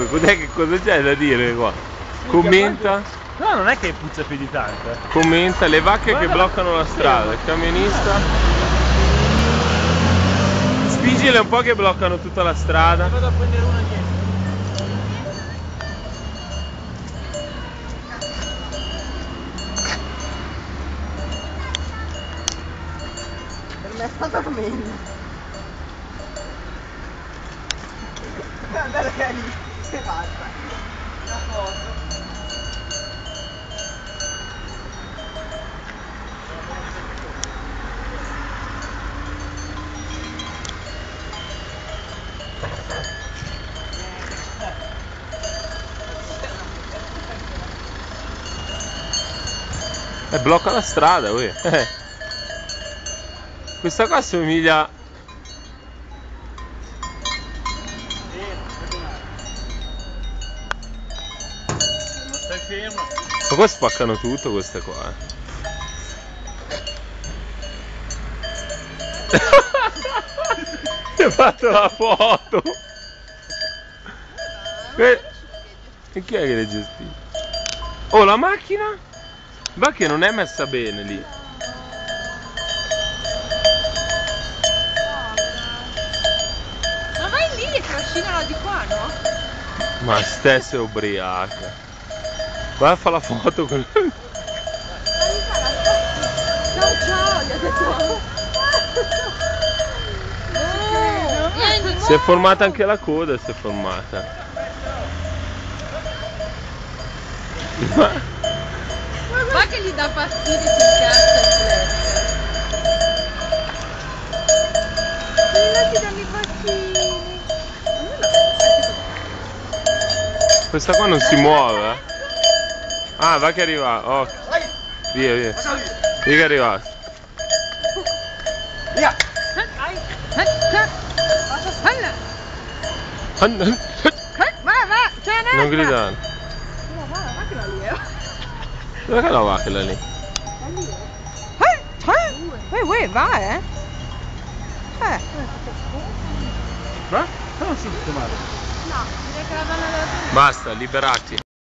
cos'è che cosa c'è da dire qua? Commenta. No, non è che puzza più di tanto. Commenta le vacche che bloccano la strada, il camionista. Spingile un po' che bloccano tutta la strada. Vado a prendere una dietro. Per me è stato meglio. Guarda che è lì, che basta. Una foto. Blocca la strada, uè. Questa qua somiglia. Stai fermo. Ma qua spaccano tutto queste qua. Ti ho fatto la foto. E chi è che le gestisce? Oh, la macchina? Va che non è messa bene lì. Ma vai lì e trascinala di qua, no? Ma stessa è ubriaca. Vai a fare la foto con. Ciao ciao, gli ha detto. Si è formata anche la coda, si è formata. Ma che gli dà fastidio sul cazzo il flash. Non ti danno i bacini. Questa qua non si muove, eh? Ah, va che arriva. Oh. Via, via. Via che arriva. Via! Non gridare. Ma che la lì è? Dove che la va quella lì? Va, eh? Va? Non so tutto male. No, direi che la donna della Basta, liberati.